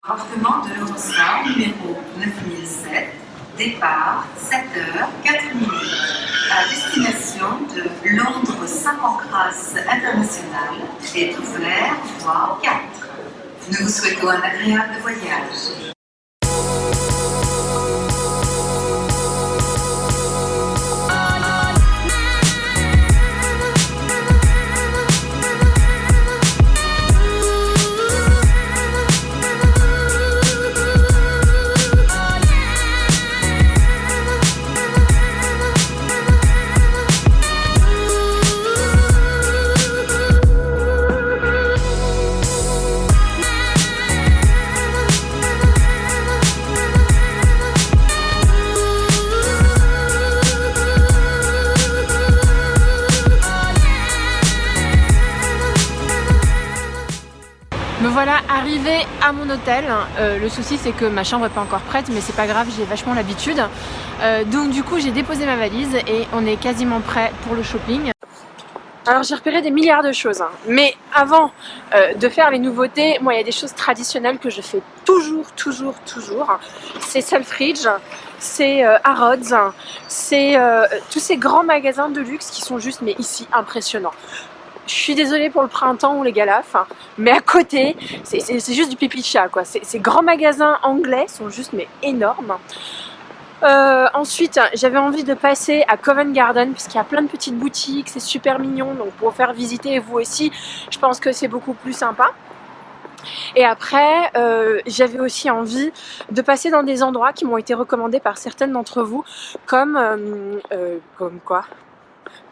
Appartement de l'Eurostar numéro 9007, départ 7h04 à destination de Londres-Saint Pancras International est ouvert voie 4. Nous vous souhaitons un agréable voyage. Me voilà arrivée à mon hôtel. Le souci c'est que ma chambre n'est pas encore prête, mais c'est pas grave, j'ai vachement l'habitude. Donc du coup j'ai déposé ma valise et on est quasiment prêt pour le shopping. Alors j'ai repéré des milliards de choses, mais avant de faire les nouveautés, moi il y a des choses traditionnelles que je fais toujours. C'est Selfridges, c'est Harrods, c'est tous ces grands magasins de luxe qui sont juste, mais ici, impressionnants. Je suis désolée pour le printemps ou les galafes, mais à côté, c'est juste du pipi de chat, quoi. Ces grands magasins anglais sont juste mais énormes. Ensuite, j'avais envie de passer à Covent Garden puisqu'il y a plein de petites boutiques, c'est super mignon, donc pour faire visiter vous aussi, je pense que c'est beaucoup plus sympa. Et après, j'avais aussi envie de passer dans des endroits qui m'ont été recommandés par certaines d'entre vous, comme quoi?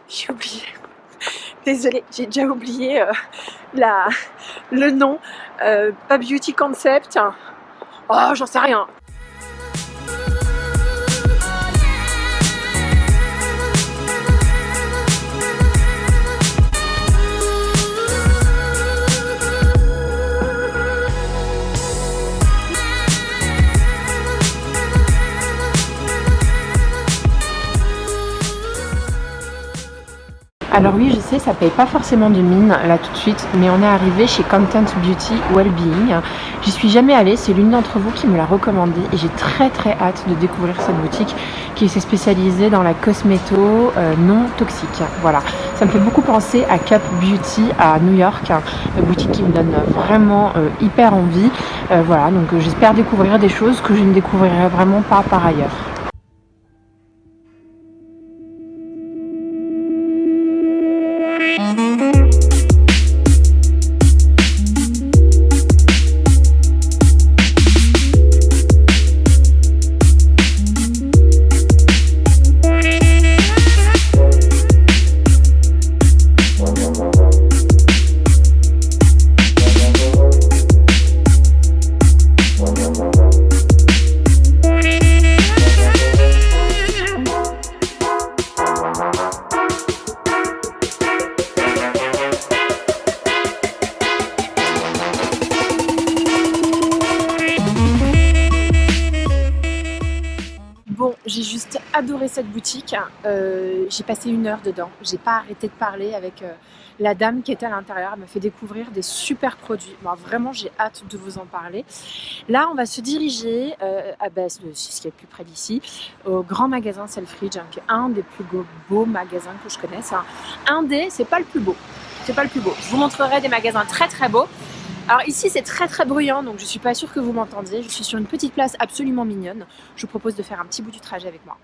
J'ai oublié. Désolée, j'ai déjà oublié le nom. Pas Beauty Concept. Oh, j'en sais rien. Alors oui, je sais, ça paye pas forcément de mine là tout de suite, mais on est arrivé chez Content Beauty Wellbeing. J'y suis jamais allée, c'est l'une d'entre vous qui me l'a recommandé et j'ai très hâte de découvrir cette boutique qui s'est spécialisée dans la cosméto non toxique. Voilà, ça me fait beaucoup penser à Cup Beauty à New York, une boutique qui me donne vraiment hyper envie. Voilà, donc j'espère découvrir des choses que je ne découvrirai vraiment pas par ailleurs. J'ai juste adoré cette boutique, j'ai passé 1 heure dedans, j'ai pas arrêté de parler avec la dame qui était à l'intérieur, elle m'a fait découvrir des super produits. Bon, vraiment j'ai hâte de vous en parler. Là on va se diriger, c'est ce qui est le plus près d'ici, au grand magasin Selfridges, qui est un des plus beaux magasins que je connaisse. C'est pas le plus beau, c'est pas le plus beau. Je vous montrerai des magasins très beaux. Alors ici c'est très bruyant, donc je suis pas sûre que vous m'entendiez. Je suis sur une petite place absolument mignonne. Je vous propose de faire un petit bout du trajet avec moi.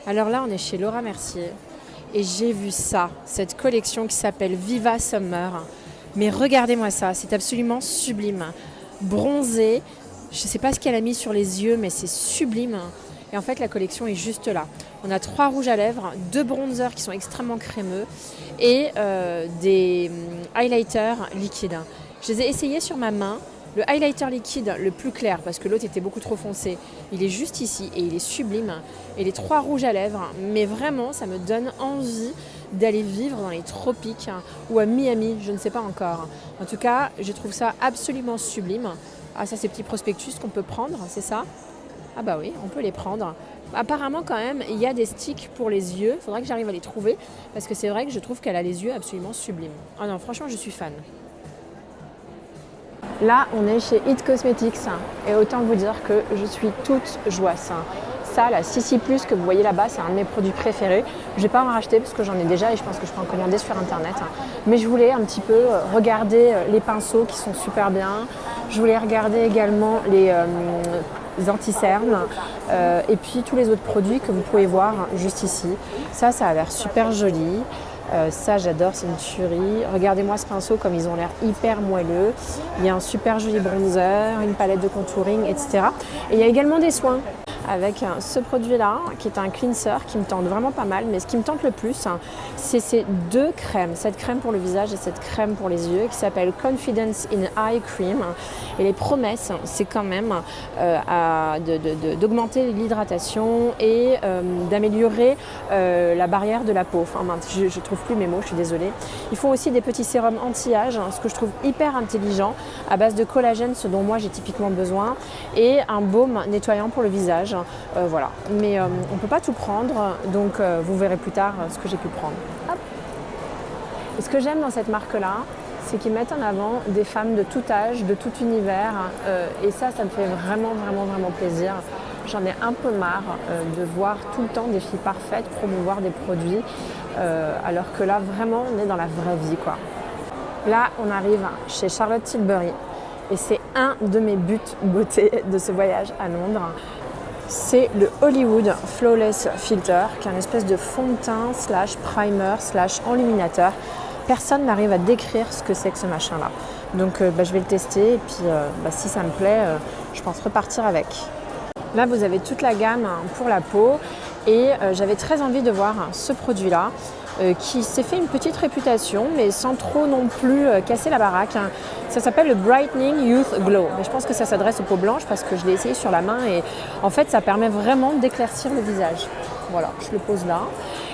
Alors là, on est chez Laura Mercier et j'ai vu ça, cette collection qui s'appelle Viva Summer. Mais regardez-moi ça, c'est absolument sublime. Bronzé, je ne sais pas ce qu'elle a mis sur les yeux, mais c'est sublime. Et en fait, la collection est juste là. On a 3 rouges à lèvres, 2 bronzers qui sont extrêmement crémeux et des highlighters liquides. Je les ai essayés sur ma main. Le highlighter liquide le plus clair, parce que l'autre était beaucoup trop foncé, il est juste ici et il est sublime. Et les 3 rouges à lèvres, mais vraiment, ça me donne envie d'aller vivre dans les tropiques ou à Miami, je ne sais pas encore. En tout cas, je trouve ça absolument sublime. Ah, ça, c'est petits prospectus qu'on peut prendre, c'est ça? Ah bah oui, on peut les prendre. Apparemment, quand même, il y a des sticks pour les yeux. Il faudra que j'arrive à les trouver, parce que c'est vrai que je trouve qu'elle a les yeux absolument sublimes. Ah non, franchement, je suis fan. Là, on est chez It Cosmetics et autant vous dire que je suis toute joie. Ça, la CC+, que vous voyez là-bas, c'est un de mes produits préférés. Je ne vais pas en racheter parce que j'en ai déjà et je pense que je peux en commander sur Internet. Mais je voulais un petit peu regarder les pinceaux qui sont super bien. Je voulais regarder également les anti-cernes et puis tous les autres produits que vous pouvez voir juste ici. Ça a l'air super joli. Ça j'adore, c'est une tuerie. Regardez-moi ce pinceau comme ils ont l'air hyper moelleux. Il y a un super joli bronzer, une palette de contouring, etc. Et il y a également des soins avec ce produit-là qui est un cleanser qui me tente vraiment pas mal. Mais ce qui me tente le plus, c'est ces 2 crèmes. Cette crème pour le visage et cette crème pour les yeux qui s'appelle Confidence in Eye Cream. Et les promesses, c'est quand même d'augmenter l'hydratation et d'améliorer la barrière de la peau. Enfin, je ne trouve plus mes mots, je suis désolée. Ils font aussi des petits sérums anti-âge, ce que je trouve hyper intelligent, à base de collagène, ce dont moi j'ai typiquement besoin, et un baume nettoyant pour le visage. Voilà. Mais on ne peut pas tout prendre, donc vous verrez plus tard ce que j'ai pu prendre. Hop. Et ce que j'aime dans cette marque-là, c'est qu'ils mettent en avant des femmes de tout âge, de tout univers. Et ça me fait vraiment, vraiment, vraiment plaisir. J'en ai un peu marre de voir tout le temps des filles parfaites promouvoir des produits, alors que là, vraiment, on est dans la vraie vie, quoi. Là, on arrive chez Charlotte Tilbury. Et c'est un de mes buts beauté de ce voyage à Londres. C'est le Hollywood Flawless Filter, qui est un espèce de fond de teint / primer / enluminateur. Personne n'arrive à décrire ce que c'est que ce machin-là. Donc je vais le tester et puis si ça me plaît, je pense repartir avec. Là, vous avez toute la gamme pour la peau et j'avais très envie de voir ce produit-là qui s'est fait une petite réputation, mais sans trop non plus casser la baraque. Ça s'appelle le Brightening Youth Glow. Mais je pense que ça s'adresse aux peaux blanches parce que je l'ai essayé sur la main et en fait, ça permet vraiment d'éclaircir le visage. Voilà, je le pose là.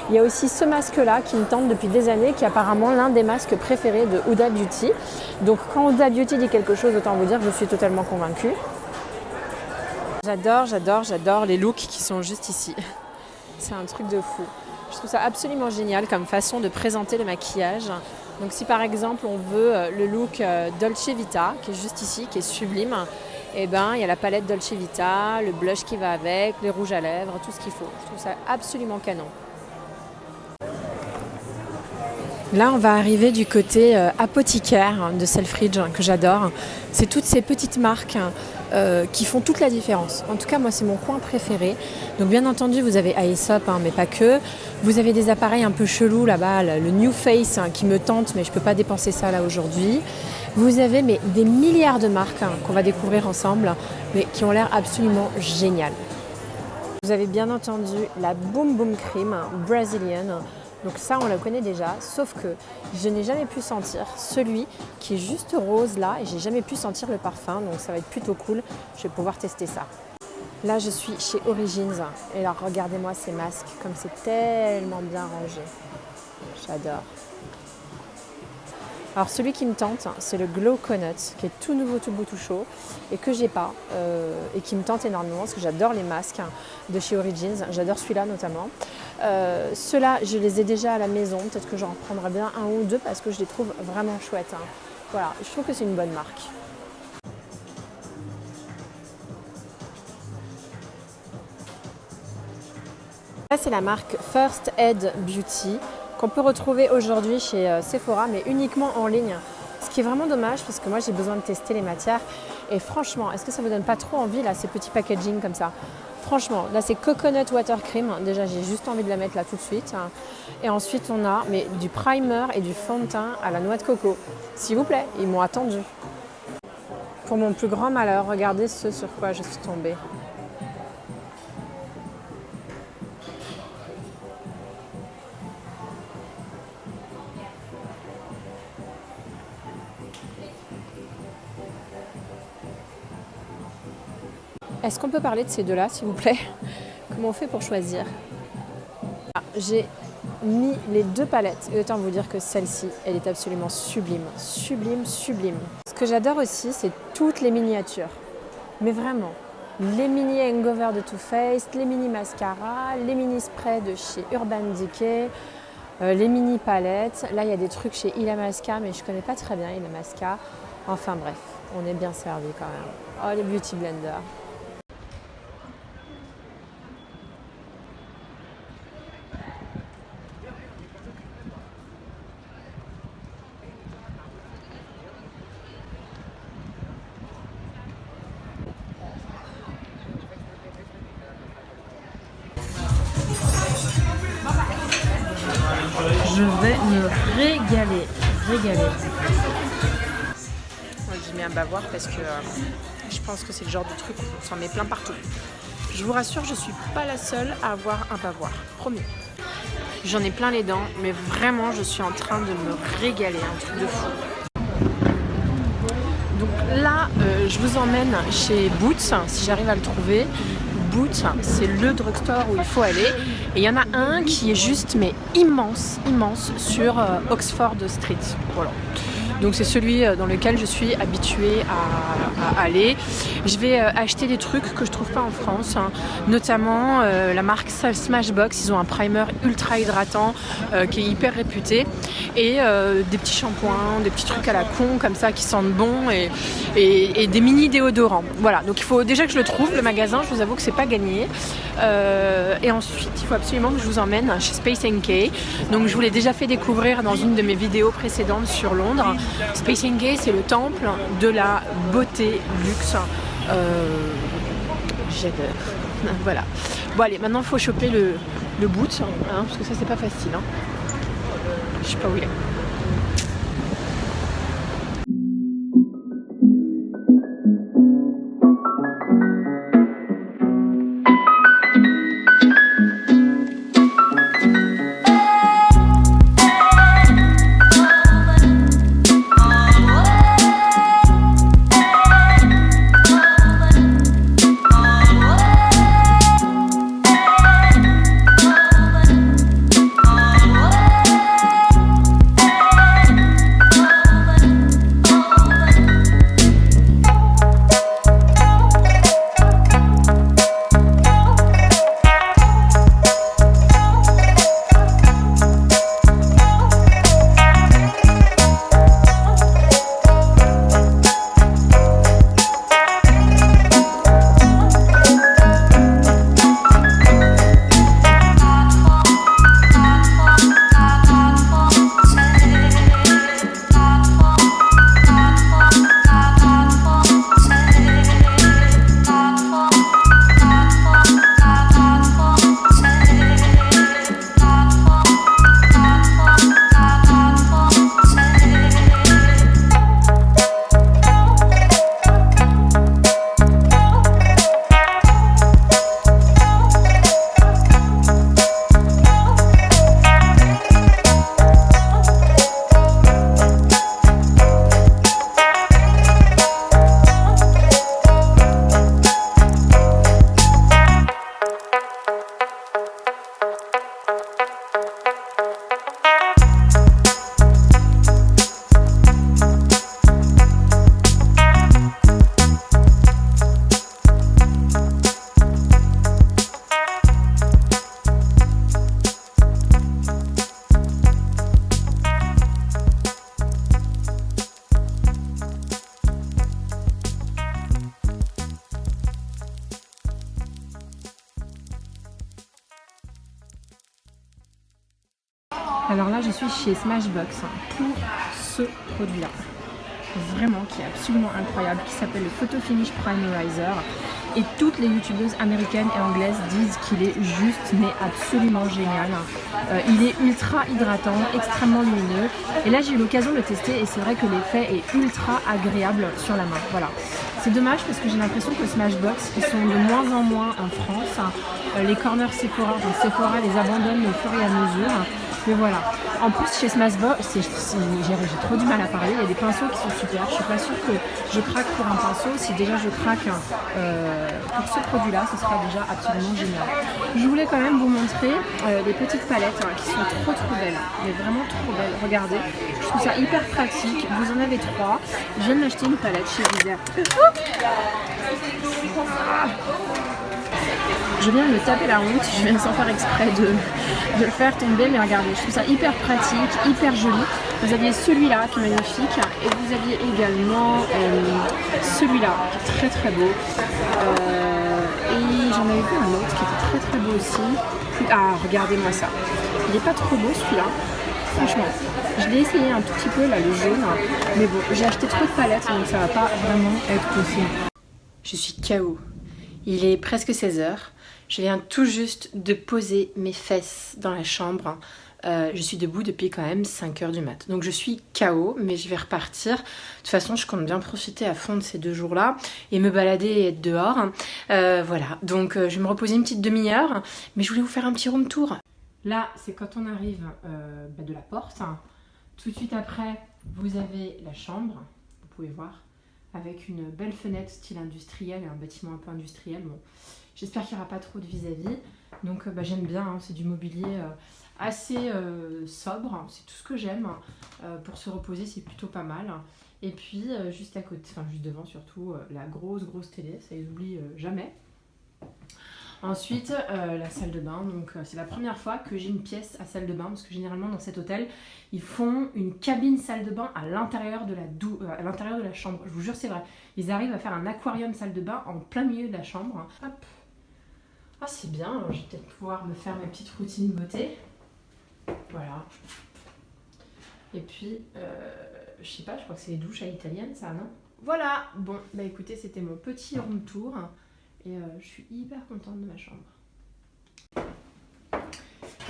Il y a aussi ce masque-là qui me tente depuis des années, qui est apparemment l'un des masques préférés de Huda Beauty. Donc quand Huda Beauty dit quelque chose, autant vous dire que je suis totalement convaincue. J'adore les looks qui sont juste ici. C'est un truc de fou. Je trouve ça absolument génial comme façon de présenter le maquillage. Donc si par exemple on veut le look Dolce Vita, qui est juste ici, qui est sublime, et ben il y a la palette Dolce Vita, le blush qui va avec, les rouges à lèvres, tout ce qu'il faut. Je trouve ça absolument canon. Là, on va arriver du côté apothicaire de Selfridge, que j'adore. C'est toutes ces petites marques qui font toute la différence. En tout cas, moi, c'est mon coin préféré. Donc, bien entendu, vous avez Aesop, mais pas que. Vous avez des appareils un peu chelous là-bas, le New Face qui me tente, mais je ne peux pas dépenser ça là aujourd'hui. Vous avez des milliards de marques qu'on va découvrir ensemble, mais qui ont l'air absolument géniales. Vous avez bien entendu la Boom Boom Cream brésilienne. Donc ça, on la connaît déjà, sauf que je n'ai jamais pu sentir celui qui est juste rose là et j'ai jamais pu sentir le parfum, donc ça va être plutôt cool. Je vais pouvoir tester ça. Là, je suis chez Origins et là, regardez-moi ces masques, comme c'est tellement bien rangé. J'adore. Alors celui qui me tente, c'est le Glow Coconut, qui est tout nouveau, tout beau, tout chaud, et que j'ai pas, et qui me tente énormément, parce que j'adore les masques de chez Origins, j'adore celui-là notamment. Ceux-là, je les ai déjà à la maison, peut-être que j'en reprendrai bien un ou deux, parce que je les trouve vraiment chouettes. Voilà, je trouve que c'est une bonne marque. Là, c'est la marque First Aid Beauty, qu'on peut retrouver aujourd'hui chez Sephora, mais uniquement en ligne. Ce qui est vraiment dommage, parce que moi, j'ai besoin de tester les matières. Et franchement, est-ce que ça ne vous donne pas trop envie, là, ces petits packaging comme ça? Franchement, là c'est Coconut Water Cream. Déjà, j'ai juste envie de la mettre là tout de suite. Et ensuite, on a du primer et du fond de teint à la noix de coco. S'il vous plaît, ils m'ont attendu. Pour mon plus grand malheur, regardez ce sur quoi je suis tombée. Est-ce qu'on peut parler de ces deux-là, s'il vous plaît? Comment on fait pour choisir? J'ai mis les deux palettes et autant vous dire que celle-ci, elle est absolument sublime. Sublime, sublime. Ce que j'adore aussi, c'est toutes les miniatures. Mais vraiment, les mini hangover de Too Faced, les mini mascara, les mini sprays de chez Urban Decay, les mini palettes. Là, il y a des trucs chez Illamasqua, mais je ne connais pas très bien Illamasqua. Enfin bref, on est bien servi quand même. Oh, les beauty blenders. Je vais me régaler. J'ai mis un bavoir parce que je pense que c'est le genre de truc où on s'en met plein partout. Je vous rassure, je suis pas la seule à avoir un bavoir, promis. J'en ai plein les dents, mais vraiment je suis en train de me régaler, un truc de fou. Donc là, je vous emmène chez Boots, si j'arrive à le trouver. Boots, c'est le drugstore où il faut aller. Et il y en a un qui est juste, mais immense sur Oxford Street. Voilà. Donc c'est celui dans lequel je suis habituée à aller. Je vais acheter des trucs que je trouve pas en France, hein. Notamment la marque Smashbox. Ils ont un primer ultra hydratant qui est hyper réputé et des petits shampoings, des petits trucs à la con comme ça qui sentent bon et des mini déodorants. Voilà, donc il faut déjà que je le trouve, le magasin. Je vous avoue que c'est pas gagné. Et ensuite, il faut absolument que je vous emmène chez Space NK. Donc je vous l'ai déjà fait découvrir dans une de mes vidéos précédentes sur Londres. Space NK, c'est le temple de la beauté luxe. J'adore. Voilà. Bon allez, maintenant il faut choper le boot, hein, parce que ça c'est pas facile. Hein. Je sais pas où il est. Alors là, je suis chez Smashbox pour ce produit-là. vraiment qui est absolument incroyable, qui s'appelle le Photo Finish Primerizer. Et toutes les youtubeuses américaines et anglaises disent qu'il est juste mais absolument génial. Il est ultra hydratant, extrêmement lumineux. Et là j'ai eu l'occasion de le tester et c'est vrai que l'effet est ultra agréable sur la main. Voilà. C'est dommage parce que j'ai l'impression que Smashbox, ils sont de moins en moins en France. Les corners Sephora, donc Sephora les abandonne au fur et à mesure. Mais voilà. En plus chez Smashbox, j'ai trop du mal à parler, il y a des pinceaux qui sont super. Je suis pas sûre que je craque pour un pinceau. Si déjà je craque pour ce produit là, ce sera déjà absolument génial. Je voulais quand même vous montrer les petites palettes qui sont trop belles, mais vraiment trop belles. Regardez, je trouve ça hyper pratique. Vous en avez 3. Je viens de m'acheter une palette chez Visa. Je viens de me taper la honte, je viens sans faire exprès de le faire tomber, mais regardez, je trouve ça hyper pratique, hyper joli. Vous aviez celui-là qui est magnifique et vous aviez également celui-là qui est très beau. Et j'en avais vu un autre qui était très beau aussi. Ah, regardez-moi ça. Il n'est pas trop beau celui-là. Franchement, je l'ai essayé un tout petit peu là, le jaune, mais bon, j'ai acheté trop de palettes donc ça va pas vraiment être possible. Je suis KO. Il est presque 16h. Je viens tout juste de poser mes fesses dans la chambre. Je suis debout depuis quand même 5h du mat. Donc je suis KO, mais je vais repartir. De toute façon, je compte bien profiter à fond de ces 2 jours-là et me balader et être dehors. Voilà, donc je vais me reposer une petite demi-heure. Mais je voulais vous faire un petit room tour. Là, c'est quand on arrive de la porte. Tout de suite après, vous avez la chambre. Vous pouvez voir. Avec une belle fenêtre style industriel et un bâtiment un peu industriel. Bon, j'espère qu'il n'y aura pas trop de vis-à-vis. Donc j'aime bien, hein, c'est du mobilier assez sobre, c'est tout ce que j'aime. Pour se reposer, c'est plutôt pas mal. Et puis juste à côté, enfin juste devant surtout, la grosse télé, ça les oublie jamais. Ensuite, la salle de bain, donc c'est la première fois que j'ai une pièce à salle de bain, parce que généralement dans cet hôtel, ils font une cabine salle de bain à l'intérieur de la chambre. Je vous jure, c'est vrai. Ils arrivent à faire un aquarium salle de bain en plein milieu de la chambre. Hop. Ah, c'est bien, alors je vais peut-être pouvoir me faire mes petites routines beauté. Voilà. Et puis, je sais pas, je crois que c'est les douches à l'italienne, ça, non? Voilà, bon, bah écoutez, c'était mon petit room tour. Et je suis hyper contente de ma chambre.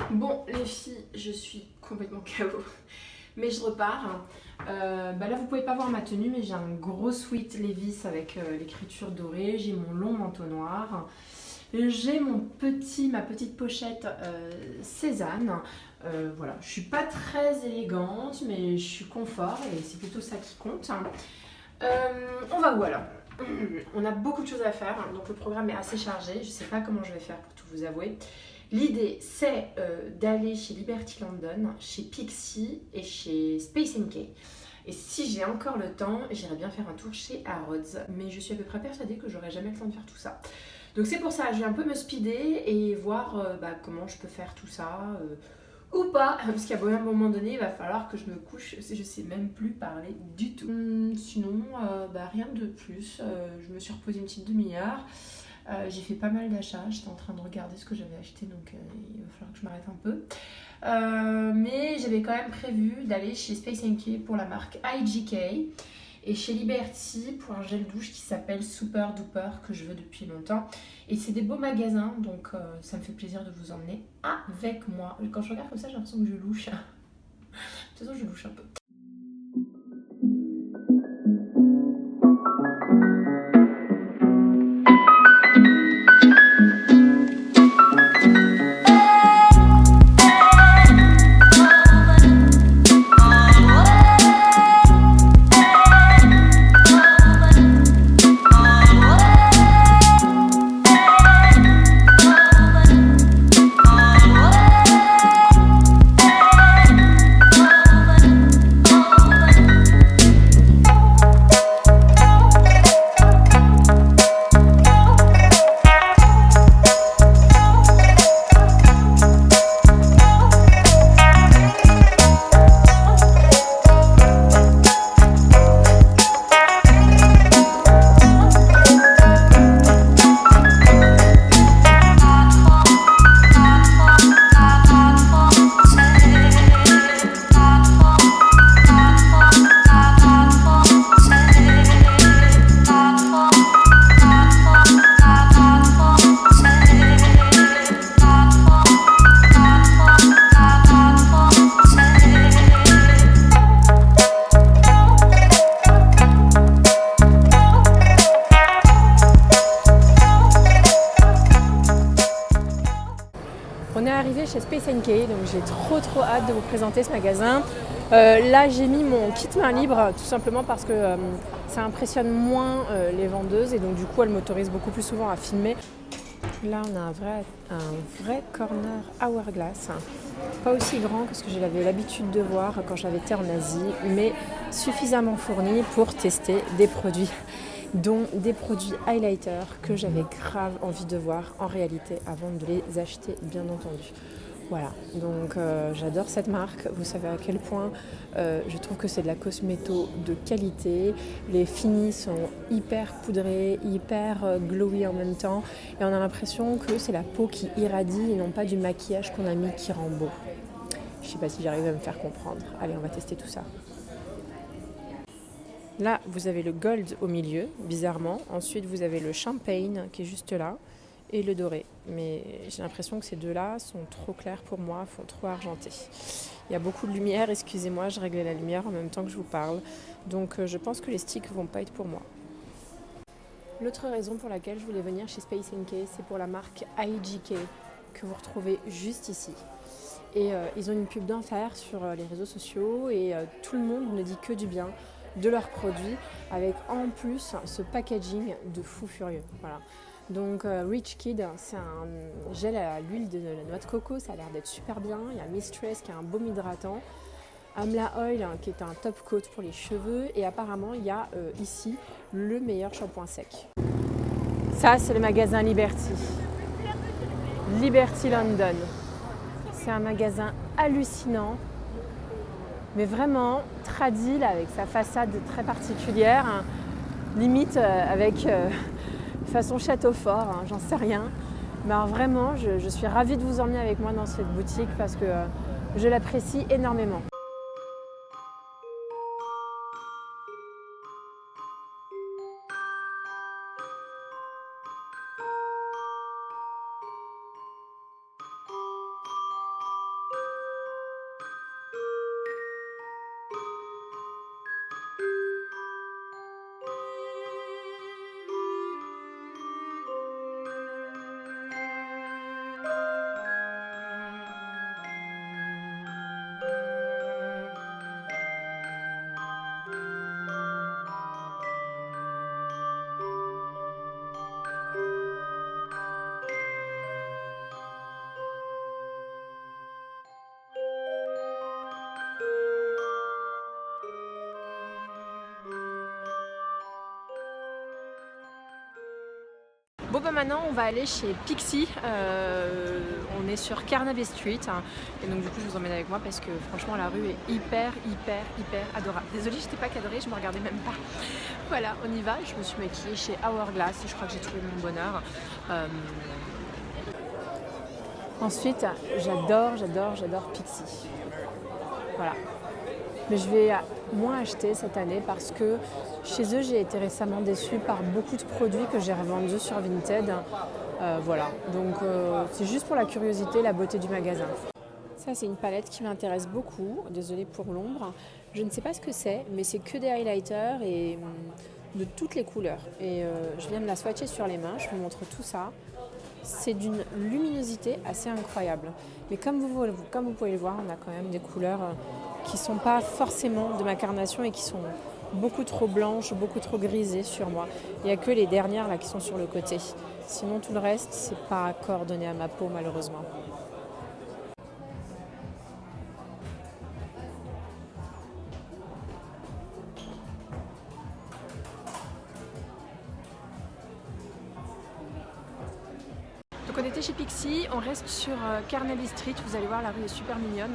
Bon les filles, je suis complètement KO. Mais je repars. Là vous pouvez pas voir ma tenue, mais j'ai un gros sweat Levi's avec l'écriture dorée. J'ai mon long manteau noir. J'ai ma petite pochette Cézanne. Voilà, je suis pas très élégante, mais je suis confort et c'est plutôt ça qui compte. On va où alors? On a beaucoup de choses à faire, donc le programme est assez chargé. Je ne sais pas comment je vais faire pour tout vous avouer. L'idée, c'est d'aller chez Liberty London, chez Pixi et chez Space NK. Et si j'ai encore le temps, j'irai bien faire un tour chez Harrods. Mais je suis à peu près persuadée que j'aurai jamais le temps de faire tout ça. Donc c'est pour ça, je vais un peu me speeder et voir comment je peux faire tout ça. Ou pas, parce qu'à un moment donné, il va falloir que je me couche, je sais même plus parler du tout. Sinon, rien de plus, je me suis reposée une petite demi-heure, j'ai fait pas mal d'achats, j'étais en train de regarder ce que j'avais acheté, donc il va falloir que je m'arrête un peu. Mais j'avais quand même prévu d'aller chez Space NK pour la marque IGK, et chez Liberty pour un gel douche qui s'appelle Super Duper, que je veux depuis longtemps. Et c'est des beaux magasins, donc ça me fait plaisir de vous emmener avec moi. Quand je regarde comme ça, j'ai l'impression que je louche. De toute façon, je louche un peu. On est arrivé chez Space NK, donc j'ai trop hâte de vous présenter ce magasin. Là j'ai mis mon kit main libre tout simplement parce que ça impressionne moins les vendeuses et donc du coup elles m'autorisent beaucoup plus souvent à filmer. Là on a un vrai corner Hourglass, pas aussi grand que ce que j'avais l'habitude de voir quand j'avais été en Asie, mais suffisamment fourni pour tester des produits, dont des produits highlighters que j'avais grave envie de voir en réalité avant de les acheter, bien entendu. Voilà, donc j'adore cette marque, vous savez à quel point je trouve que c'est de la cosméto de qualité, les finis sont hyper poudrés, hyper glowy en même temps et on a l'impression que c'est la peau qui irradie et non pas du maquillage qu'on a mis qui rend beau. Je ne sais pas si j'arrive à me faire comprendre, allez on va tester tout ça. Là vous avez le gold au milieu, bizarrement, ensuite vous avez le champagne qui est juste là, et le doré. Mais j'ai l'impression que ces deux-là sont trop clairs pour moi, font trop argenté. Il y a beaucoup de lumière, excusez-moi, je réglais la lumière en même temps que je vous parle. Donc je pense que les sticks vont pas être pour moi. L'autre raison pour laquelle je voulais venir chez Space NK, c'est pour la marque IGK, que vous retrouvez juste ici. Et ils ont une pub d'enfer sur les réseaux sociaux et tout le monde ne dit que du bien de leurs produits, avec en plus ce packaging de fou furieux. Voilà. Donc Rich Kid, c'est un gel à l'huile de la noix de coco, ça a l'air d'être super bien. Il y a Mistress qui est un baume hydratant, Amla Oil qui est un top coat pour les cheveux et apparemment il y a ici le meilleur shampoing sec. Ça c'est le magasin Liberty. Liberty London. C'est un magasin hallucinant, mais vraiment tradit là, avec sa façade très particulière, hein, limite avec... façon château fort, hein, j'en sais rien. Mais alors vraiment, je suis ravie de vous emmener avec moi dans cette boutique parce que je l'apprécie énormément. Bon bah maintenant on va aller chez Pixi, on est sur Carnaby Street hein, et donc du coup je vous emmène avec moi parce que franchement la rue est hyper adorable. Désolée j'étais pas cadrée, je me regardais même pas. Voilà on y va, je me suis maquillée chez Hourglass et je crois que j'ai trouvé mon bonheur. Ensuite j'adore Pixi. Voilà. Mais je vais moins acheter cette année parce que chez eux, j'ai été récemment déçue par beaucoup de produits que j'ai revendus sur Vinted. Voilà, donc c'est juste pour la curiosité, la beauté du magasin. Ça, c'est une palette qui m'intéresse beaucoup. Désolée pour l'ombre. Je ne sais pas ce que c'est, mais c'est que des highlighters et de toutes les couleurs. Et je viens de la swatcher sur les mains, je vous montre tout ça. C'est d'une luminosité assez incroyable. Mais comme vous pouvez le voir, on a quand même des couleurs qui ne sont pas forcément de ma carnation et qui sont beaucoup trop blanches, beaucoup trop grisées sur moi. Il n'y a que les dernières là qui sont sur le côté. Sinon tout le reste, c'est pas coordonné à ma peau malheureusement. Donc on était chez Pixi, on reste sur Carnaby Street, vous allez voir la rue est super mignonne.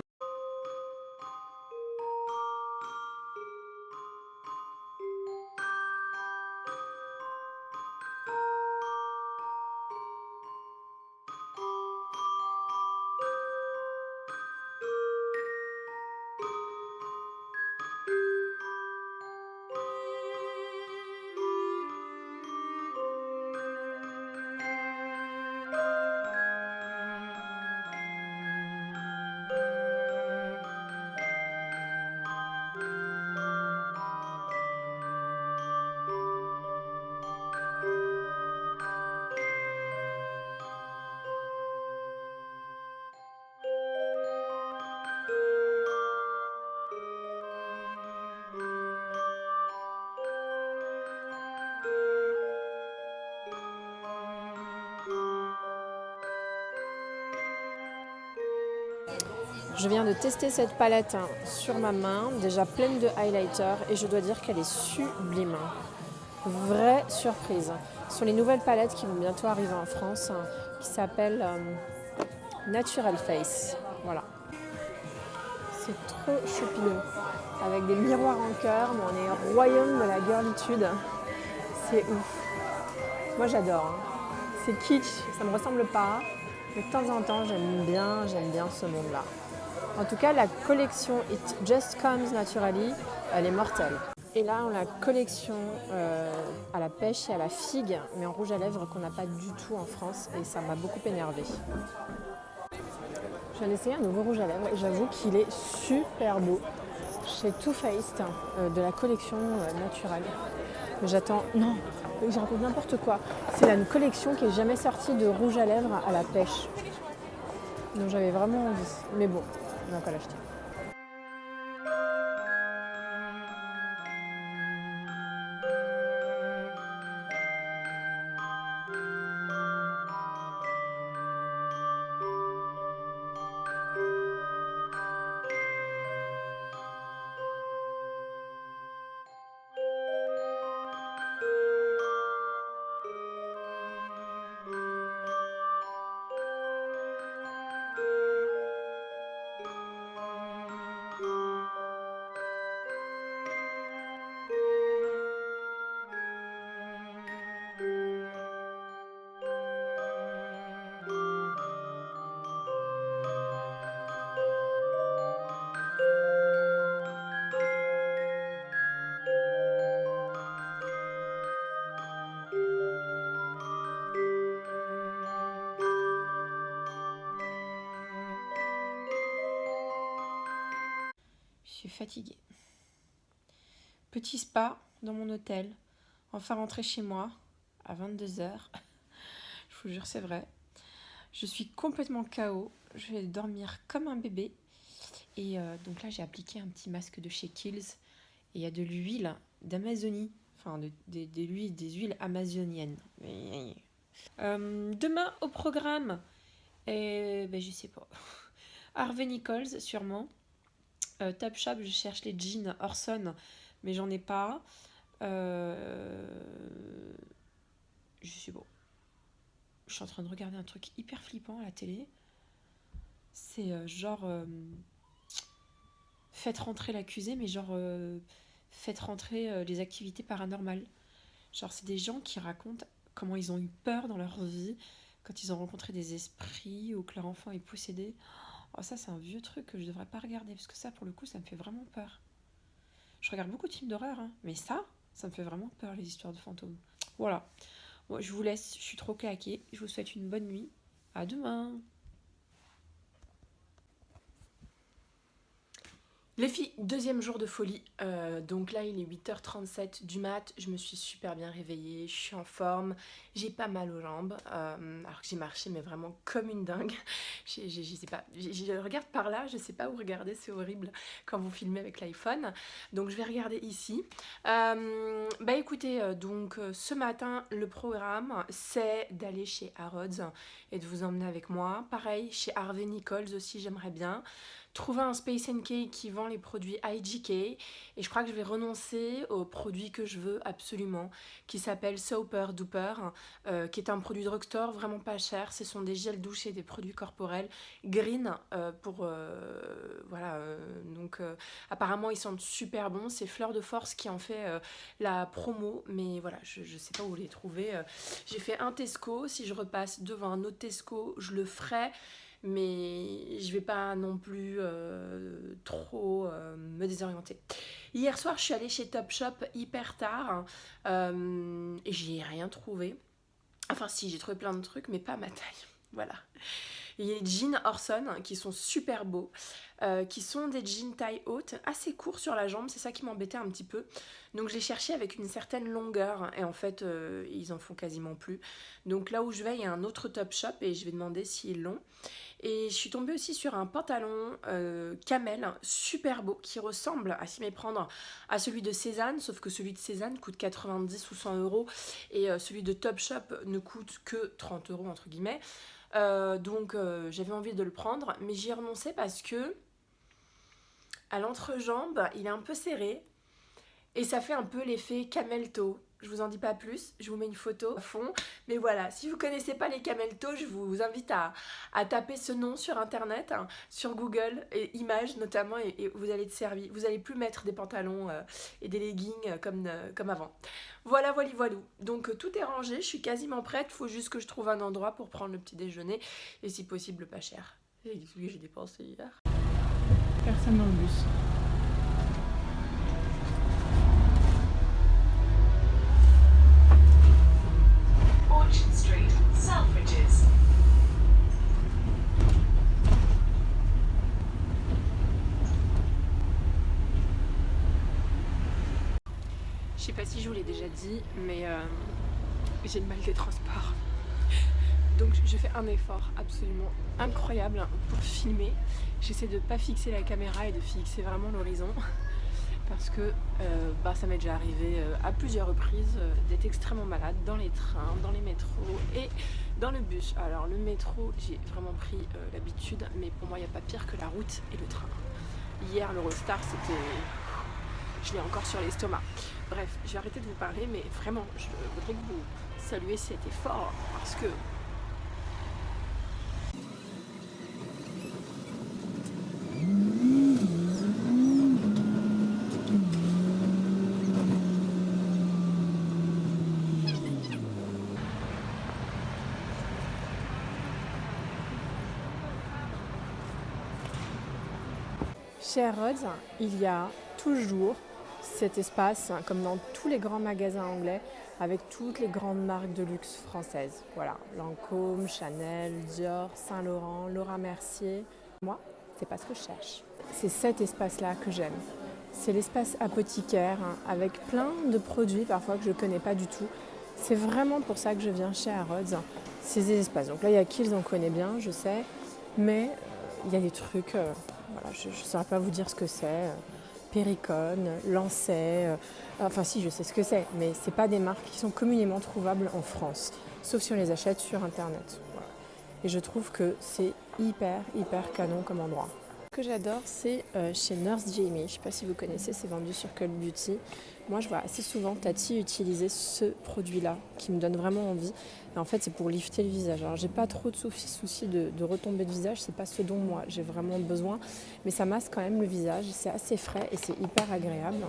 Je viens de tester cette palette sur ma main, déjà pleine de highlighter, et je dois dire qu'elle est sublime. Vraie surprise. Ce sont les nouvelles palettes qui vont bientôt arriver en France, qui s'appellent Natural Face. Voilà. C'est trop choupinou. Avec des miroirs en cœur, mais on est au royaume de la girlitude. C'est ouf. Moi j'adore. C'est kitsch, ça ne me ressemble pas. Mais de temps en temps, j'aime bien ce monde-là. En tout cas, la collection It Just Comes Naturally, elle est mortelle. Et là, on a la collection à la pêche et à la figue, mais en rouge à lèvres qu'on n'a pas du tout en France, et ça m'a beaucoup énervée. Je viens d'essayer un nouveau rouge à lèvres et j'avoue qu'il est super beau. Chez Too Faced, de la collection naturelle. Mais j'attends... Non, je raconte n'importe quoi. C'est une collection qui n'est jamais sortie de rouge à lèvres à la pêche. Donc j'avais vraiment envie. Mais bon, on va pas l'acheter. Je suis fatiguée. Petit spa dans mon hôtel. Enfin rentrée chez moi à 22h. Je vous jure, c'est vrai. Je suis complètement KO. Je vais dormir comme un bébé. Et donc là, j'ai appliqué un petit masque de chez Kiehl's. Et il y a de l'huile d'Amazonie. Enfin, des huiles amazoniennes. Demain, au programme, je sais pas. Harvey Nichols, sûrement. Topshop, je cherche les jeans Orson, mais j'en ai pas. Je sais pas. Je suis en train de regarder un truc hyper flippant à la télé. C'est faites rentrer l'accusé, mais faites rentrer les activités paranormales. Genre, c'est des gens qui racontent comment ils ont eu peur dans leur vie quand ils ont rencontré des esprits ou que leur enfant est possédé. Oh, ça, c'est un vieux truc que je devrais pas regarder, parce que ça, pour le coup, ça me fait vraiment peur. Je regarde beaucoup de films d'horreur, hein, mais ça me fait vraiment peur, les histoires de fantômes. Voilà. Bon, je vous laisse, je suis trop claquée. Je vous souhaite une bonne nuit. À demain. Les filles, deuxième jour de folie, donc là il est 8h37 du mat, je me suis super bien réveillée, je suis en forme, j'ai pas mal aux jambes, alors que j'ai marché mais vraiment comme une dingue, je sais pas, je regarde par là, je sais pas où regarder, c'est horrible quand vous filmez avec l'iPhone, donc je vais regarder ici. Écoutez, donc ce matin le programme c'est d'aller chez Harrods et de vous emmener avec moi, pareil chez Harvey Nichols aussi j'aimerais bien. Trouver un Space NK qui vend les produits IGK et je crois que je vais renoncer au produit que je veux absolument qui s'appelle Super Duper qui est un produit drugstore vraiment pas cher. Ce sont des gels douches et des produits corporels green donc apparemment ils sentent super bons. C'est Fleur de Force qui en fait la promo, mais voilà, je sais pas où les trouver. J'ai fait un Tesco, si je repasse devant un autre Tesco je le ferai, mais je vais pas non plus trop me désorienter. Hier soir je suis allée chez Topshop hyper tard et j'ai rien trouvé. Enfin si, j'ai trouvé plein de trucs mais pas à ma taille. Voilà. Il y a des jeans Orson qui sont super beaux, qui sont des jeans taille haute, assez courts sur la jambe, c'est ça qui m'embêtait un petit peu. Donc j'ai cherché avec une certaine longueur et en fait ils en font quasiment plus. Donc là où je vais, il y a un autre Topshop et je vais demander s'ils l'ont. Et je suis tombée aussi sur un pantalon camel super beau qui ressemble à s'y méprendre à celui de Cézanne, sauf que celui de Cézanne coûte 90 ou 100 € et celui de Topshop ne coûte que 30 € entre guillemets. Donc j'avais envie de le prendre, mais j'y ai renoncé parce que À l'entrejambe, il est un peu serré et ça fait un peu l'effet camel toe. Je vous en dis pas plus, je vous mets une photo à fond. Mais voilà, si vous connaissez pas les camel toe, je vous invite à taper ce nom sur internet, hein, sur Google, et images notamment, et vous allez être servi. Vous allez plus mettre des pantalons et des leggings comme avant. Voilà, voilou. Donc tout est rangé, je suis quasiment prête. Faut juste que je trouve un endroit pour prendre le petit déjeuner et si possible pas cher. C'est ce que j'ai dépensé hier. Personne dans le bus. Orchard Street, Selfridges. Je sais pas si je vous l'ai déjà dit, mais j'ai le mal des transports. Donc je fais un effort absolument incroyable pour filmer. J'essaie de pas fixer la caméra et de fixer vraiment l'horizon. Parce que ça m'est déjà arrivé à plusieurs reprises d'être extrêmement malade dans les trains, dans les métros et dans le bus. Alors le métro, j'ai vraiment pris l'habitude, mais pour moi il n'y a pas pire que la route et le train. Hier l'Eurostar, c'était... Je l'ai encore sur l'estomac. Bref, je vais arrêter de vous parler, mais vraiment, je voudrais que vous saluiez cet effort parce que... Chez Harrods, il y a toujours cet espace, comme dans tous les grands magasins anglais, avec toutes les grandes marques de luxe françaises. Voilà, Lancôme, Chanel, Dior, Saint-Laurent, Laura Mercier. Moi, c'est pas ce que je cherche. C'est cet espace-là que j'aime. C'est l'espace apothicaire, avec plein de produits parfois que je ne connais pas du tout. C'est vraiment pour ça que je viens chez Harrods. C'est des espaces. Donc là, il y a Kills, on connaît bien, je sais, mais il y a des trucs... Voilà, je ne saurais pas vous dire ce que c'est. Péricone, Lancet, enfin si, je sais ce que c'est, mais ce n'est pas des marques qui sont communément trouvables en France, sauf si on les achète sur Internet. Voilà. Et je trouve que c'est hyper canon comme endroit. Ce que j'adore, c'est chez Nurse Jamie. Je ne sais pas si vous connaissez, c'est vendu sur Cult Beauty. Moi, je vois assez souvent Tati utiliser ce produit-là, qui me donne vraiment envie. Et en fait, c'est pour lifter le visage. Alors, j'ai pas trop de soucis de retombées de visage. C'est pas ce dont moi j'ai vraiment besoin. Mais ça masse quand même le visage. C'est assez frais et c'est hyper agréable.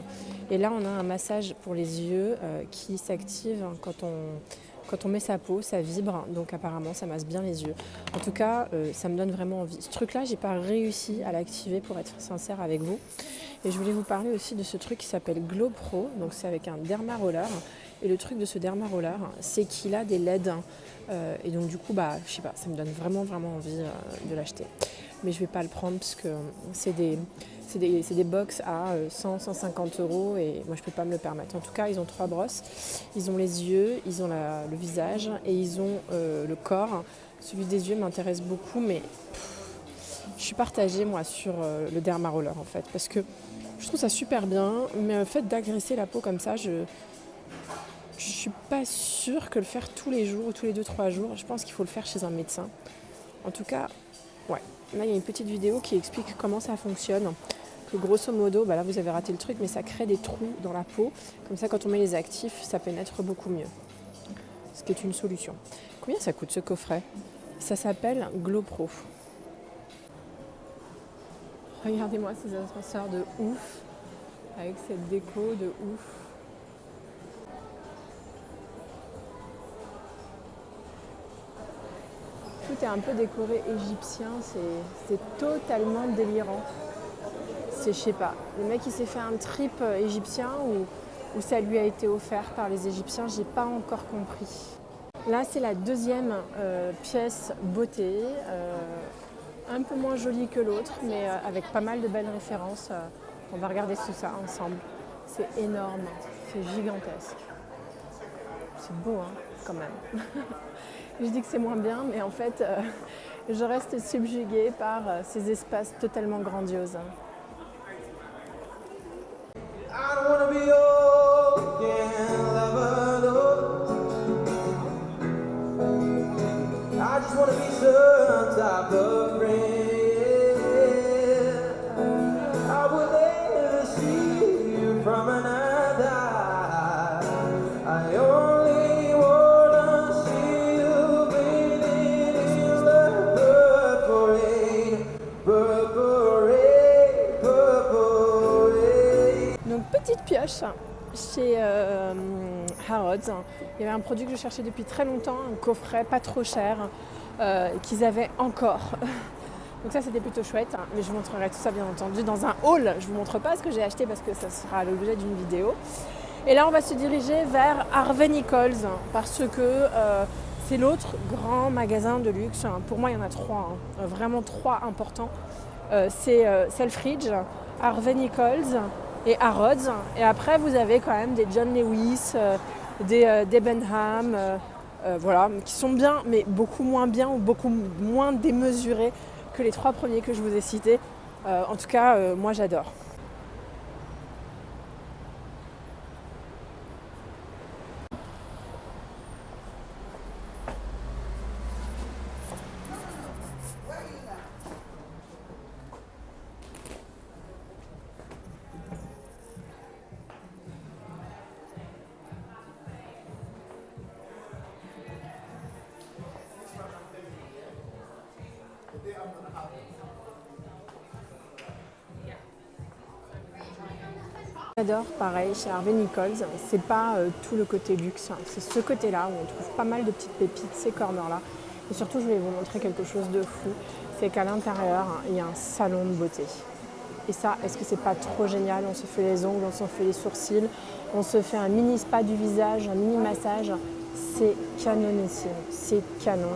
Et là, on a un massage pour les yeux qui s'active quand on met sa peau, ça vibre, donc apparemment ça masse bien les yeux. En tout cas, ça me donne vraiment envie. Ce truc-là, j'ai pas réussi à l'activer pour être sincère avec vous. Et je voulais vous parler aussi de ce truc qui s'appelle Glow Pro, donc c'est avec un derma roller. Et le truc de ce derma roller, c'est qu'il a des LED. Et donc du coup, je sais pas, ça me donne vraiment envie de l'acheter. Mais je vais pas le prendre parce que c'est des box à 100-150 € et moi je peux pas me le permettre. En tout cas, ils ont 3 brosses. Ils ont les yeux, ils ont le visage et ils ont le corps. Celui des yeux m'intéresse beaucoup, mais je suis partagée moi sur le derma roller en fait, parce que je trouve ça super bien, mais le fait d'agresser la peau comme ça, je suis pas sûre que le faire tous les jours ou tous les 2-3 jours, je pense qu'il faut le faire chez un médecin. En tout cas, ouais. Là, il y a une petite vidéo qui explique comment ça fonctionne. Que grosso modo, là vous avez raté le truc, mais ça crée des trous dans la peau. Comme ça, quand on met les actifs, ça pénètre beaucoup mieux. Ce qui est une solution. Combien ça coûte ce coffret ? Ça s'appelle Glow Pro. Regardez-moi ces ascenseurs de ouf, avec cette déco de ouf. Tout est un peu décoré égyptien, c'est totalement délirant. Je sais pas, le mec il s'est fait un trip égyptien ou ça lui a été offert par les Égyptiens, j'ai pas encore compris. Là c'est la deuxième pièce beauté, un peu moins jolie que l'autre, mais avec pas mal de belles références. On va regarder tout ça ensemble. C'est énorme, c'est gigantesque. C'est beau quand même. Je dis que c'est moins bien, mais en fait, je reste subjuguée par ces espaces totalement grandioses. I would Flash chez Harrods. Il y avait un produit que je cherchais depuis très longtemps, un coffret pas trop cher qu'ils avaient encore. Donc ça c'était plutôt chouette, mais je vous montrerai tout ça bien entendu dans un haul. Je ne vous montre pas ce que j'ai acheté parce que ça sera l'objet d'une vidéo. Et là on va se diriger vers Harvey Nichols parce que c'est l'autre grand magasin de luxe. Pour moi il y en a trois, vraiment trois importants. C'est Selfridge, Harvey Nichols et Harrods. Et après vous avez quand même des John Lewis, des Debenham, voilà, qui sont bien mais beaucoup moins bien ou beaucoup moins démesurés que les trois premiers que je vous ai cités. En tout cas, moi j'adore. J'adore, pareil, chez Harvey Nichols, c'est pas tout le côté luxe, c'est ce côté-là où on trouve pas mal de petites pépites, ces corners-là. Et surtout, je vais vous montrer quelque chose de fou, c'est qu'à l'intérieur, il y a un salon de beauté. Et ça, est-ce que c'est pas trop génial? On se fait les ongles, on se fait les sourcils, on se fait un mini spa du visage, un mini massage. C'est canonissime, c'est canon.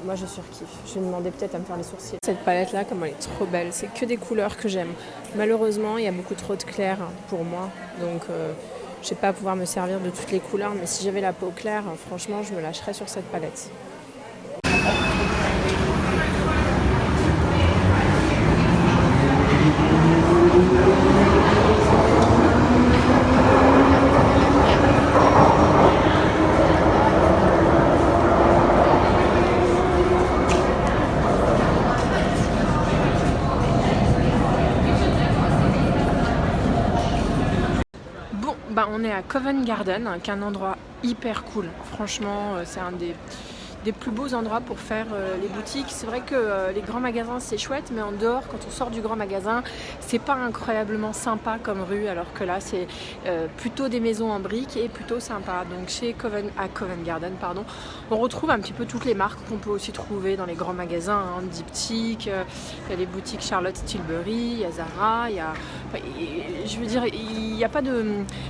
Moi je surkiffe, je vais demander peut-être à me faire les sourcils. Cette palette là, comme elle est trop belle, c'est que des couleurs que j'aime. Malheureusement il y a beaucoup trop de clair pour moi, donc je ne vais pas pouvoir me servir de toutes les couleurs, mais si j'avais la peau claire, franchement je me lâcherais sur cette palette. On est à Covent Garden, qui est un endroit hyper cool. Franchement, c'est un des plus beaux endroits pour faire les boutiques. C'est vrai que les grands magasins, c'est chouette, mais en dehors, quand on sort du grand magasin, c'est pas incroyablement sympa comme rue, alors que là, c'est plutôt des maisons en briques et plutôt sympa. Donc à Covent Garden, pardon, on retrouve un petit peu toutes les marques qu'on peut aussi trouver dans les grands magasins, hein, Diptyque, il y a les boutiques Charlotte Tilbury, il y a Zara, je veux dire, il n'y a pas de...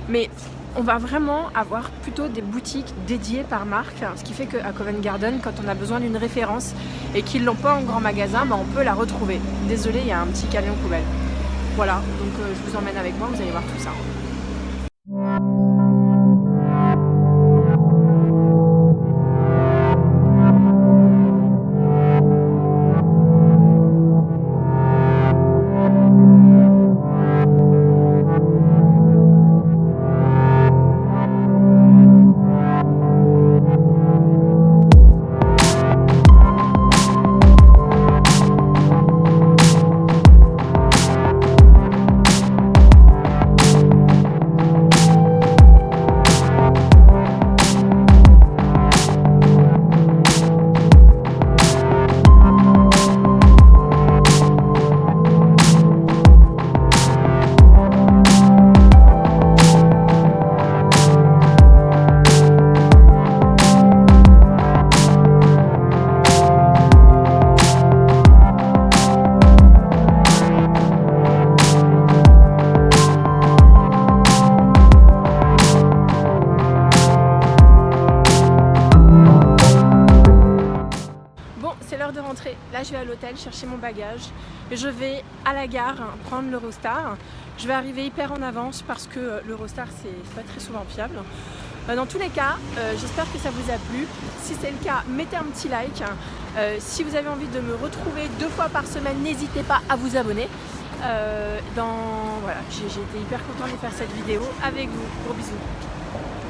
Mais on va vraiment avoir plutôt des boutiques dédiées par marque, ce qui fait qu'à Covent Garden, quand on a besoin d'une référence et qu'ils ne l'ont pas en grand magasin, on peut la retrouver. Désolée, il y a un petit camion poubelle. Voilà, donc je vous emmène avec moi, vous allez voir tout ça. Là je vais à l'hôtel chercher mon bagage et je vais à la gare prendre l'Eurostar. Je vais arriver hyper en avance parce que l'Eurostar c'est pas très souvent fiable. Dans tous les cas, j'espère que ça vous a plu. Si c'est le cas, mettez un petit like. Si vous avez envie de me retrouver 2 fois par semaine, n'hésitez pas à vous abonner. Voilà, j'ai été hyper contente de faire cette vidéo avec vous. Gros bisous.